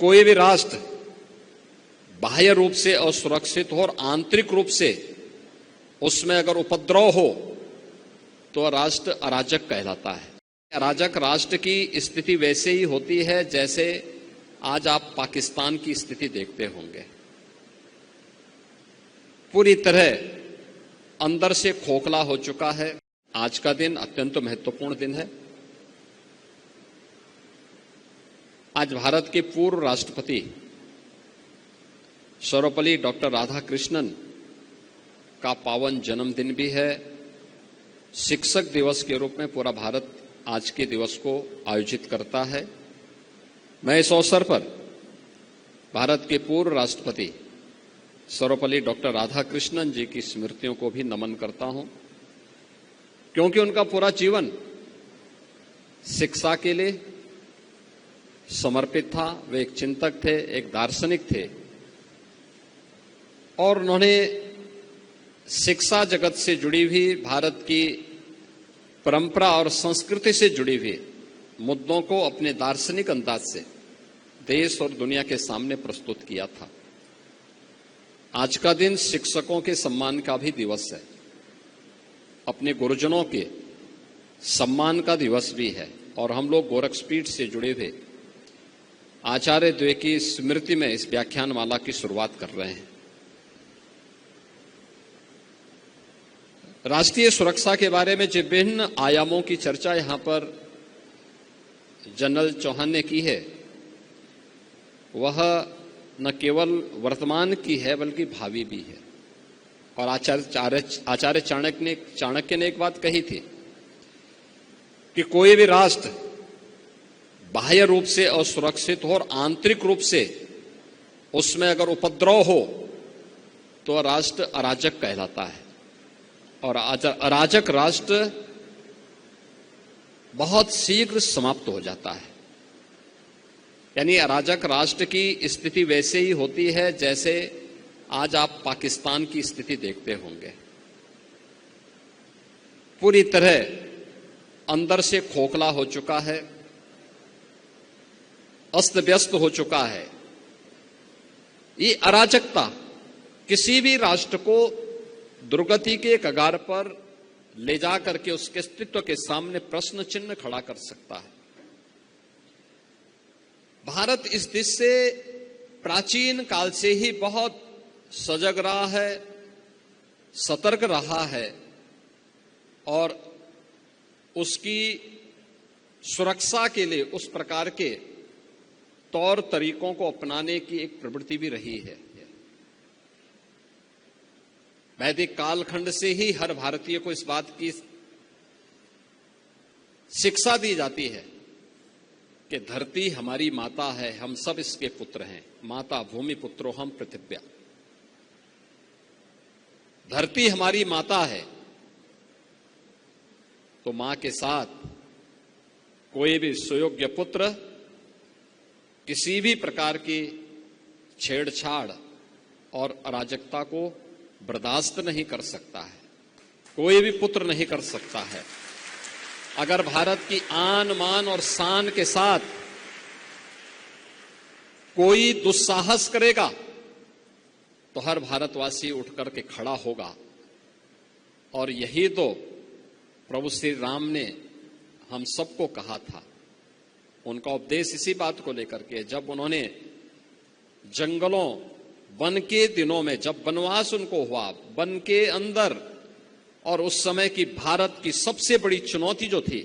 कोई भी राष्ट्र बाह्य रूप से असुरक्षित हो और आंतरिक रूप से उसमें अगर उपद्रव हो तो राष्ट्र अराजक कहलाता है। अराजक राष्ट्र की स्थिति वैसे ही होती है जैसे आज आप पाकिस्तान की स्थिति देखते होंगे। पूरी तरह अंदर से खोखला हो चुका है। आज का दिन अत्यंत महत्वपूर्ण दिन है। आज भारत के पूर्व राष्ट्रपति सर्वपल्ली डॉक्टर राधाकृष्णन का पावन जन्मदिन भी है। शिक्षक दिवस के रूप में पूरा भारत आज के दिवस को आयोजित करता है। मैं इस अवसर पर भारत के पूर्व राष्ट्रपति सर्वपल्ली डॉक्टर राधाकृष्णन जी की स्मृतियों को भी नमन करता हूं, क्योंकि उनका पूरा जीवन शिक्षा के लिए समर्पित था। वे एक चिंतक थे, एक दार्शनिक थे और उन्होंने शिक्षा जगत से जुड़ी हुई भारत की परंपरा और संस्कृति से जुड़ी हुई मुद्दों को अपने दार्शनिक अंदाज से देश और दुनिया के सामने प्रस्तुत किया था। आज का दिन शिक्षकों के सम्मान का भी दिवस है, अपने गुरुजनों के सम्मान का दिवस भी है और हम लोग गोरक्षपीठ से जुड़े हुए आचार्य द्वे की स्मृति में इस व्याख्यानमाला की शुरुआत कर रहे हैं। राष्ट्रीय सुरक्षा के बारे में जो विभिन्न आयामों की चर्चा यहां पर जनरल चौहान ने की है, वह न केवल वर्तमान की है बल्कि भावी भी है। और आचार्य चाणक्य ने एक बात कही थी कि कोई भी राष्ट्र बाह्य रूप से असुरक्षित हो और आंतरिक रूप से उसमें अगर उपद्रव हो तो राष्ट्र अराजक कहलाता है। और अराजक राष्ट्र बहुत शीघ्र समाप्त हो जाता है। यानी अराजक राष्ट्र की स्थिति वैसे ही होती है जैसे आज आप पाकिस्तान की स्थिति देखते होंगे। पूरी तरह अंदर से खोखला हो चुका है, अस्त व्यस्त हो चुका है। ये अराजकता किसी भी राष्ट्र को दुर्गति के कगार पर ले जा करके उसके अस्तित्व के सामने प्रश्न चिन्ह खड़ा कर सकता है। भारत इस दिश से प्राचीन काल से ही बहुत सजग रहा है, सतर्क रहा है और उसकी सुरक्षा के लिए उस प्रकार के तौर तरीकों को अपनाने की एक प्रवृत्ति भी रही है। वैदिक कालखंड से ही हर भारतीय को इस बात की शिक्षा दी जाती है कि धरती हमारी माता है, हम सब इसके पुत्र हैं। माता भूमि पुत्रो हम पृथिव्या। धरती हमारी माता है तो मां के साथ कोई भी सुयोग्य पुत्र किसी भी प्रकार की छेड़छाड़ और अराजकता को बर्दाश्त नहीं कर सकता है। कोई भी पुत्र नहीं कर सकता है। अगर भारत की आन मान और शान के साथ कोई दुस्साहस करेगा तो हर भारतवासी उठ करके खड़ा होगा। और यही तो प्रभु श्री राम ने हम सबको कहा था। उनका उपदेश इसी बात को लेकर के, जब उन्होंने जंगलों वन के दिनों में, जब वनवास उनको हुआ वन के अंदर, और उस समय की भारत की सबसे बड़ी चुनौती जो थी,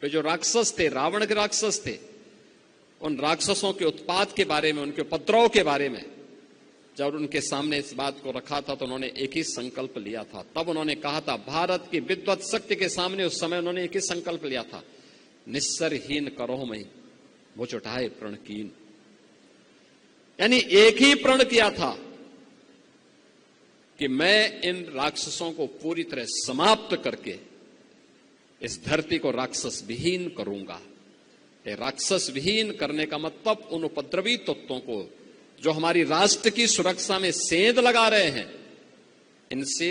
वे जो राक्षस थे, रावण के राक्षस थे, उन राक्षसों के उत्पात के बारे में, उनके उपद्रव के बारे में जब उनके सामने इस बात को रखा था तो उन्होंने एक ही संकल्प लिया था। तब उन्होंने कहा था, भारत की विद्वत शक्ति के सामने उस समय उन्होंने एक ही संकल्प लिया था, निस्सरहीन करो मैं मुझ उठाए प्रण कीन। यानी एक ही प्रण किया था कि मैं इन राक्षसों को पूरी तरह समाप्त करके इस धरती को राक्षस विहीन करूंगा। ये राक्षस विहीन करने का मतलब उन उपद्रवी तत्वों को जो हमारी राष्ट्र की सुरक्षा में सेंध लगा रहे हैं, इनसे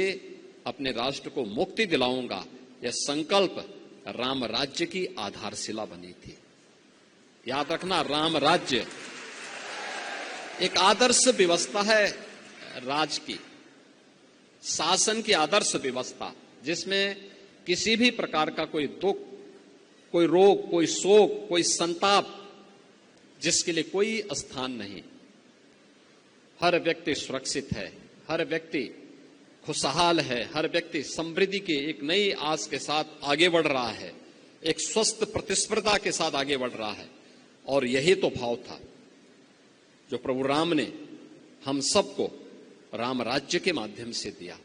अपने राष्ट्र को मुक्ति दिलाऊंगा। यह संकल्प राम राज्य की आधारशिला बनी थी। याद रखना, राम राज्य एक आदर्श व्यवस्था है राज की, शासन की आदर्श व्यवस्था, जिसमें किसी भी प्रकार का कोई दुख, कोई रोग, कोई शोक, कोई संताप, जिसके लिए कोई स्थान नहीं। हर व्यक्ति सुरक्षित है, हर व्यक्ति खुशहाल है, हर व्यक्ति समृद्धि के एक नई आस के साथ आगे बढ़ रहा है, एक स्वस्थ प्रतिस्पर्धा के साथ आगे बढ़ रहा है। और यही तो भाव था जो प्रभु राम ने हम सबको राम राज्य के माध्यम से दिया।